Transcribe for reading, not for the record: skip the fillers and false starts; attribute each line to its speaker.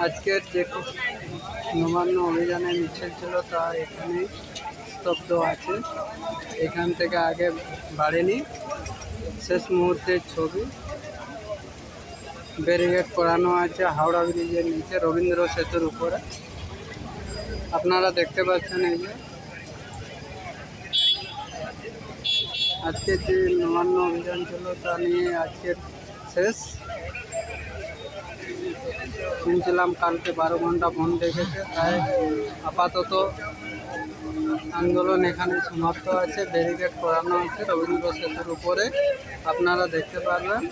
Speaker 1: আজকের যে নবান্ন অভিযানের মিছিল ছিল তা এখানে স্তব্ধ আছে। এখান থেকে আগে বাড়েনি। শেষ মুহূর্তের ছবি। ব্যারিকেড করানো আছে হাওড়া ব্রিজের নিচে রবীন্দ্র সেতুর উপরে। আপনারা দেখতে পাচ্ছেন এই যে আজকের যে নবান্ন অভিযান ছিল তা নিয়ে আজকের শেষ। শুনছিলাম কালকে 12 ঘন্টা বন্ধ রেখেছে, তাই আপাতত আন্দোলন এখানে সমাপ্ত আছে। ব্যারিকেড করানো আছে রবীন্দ্র সেতুর উপরে, আপনারা দেখতে পারবেন।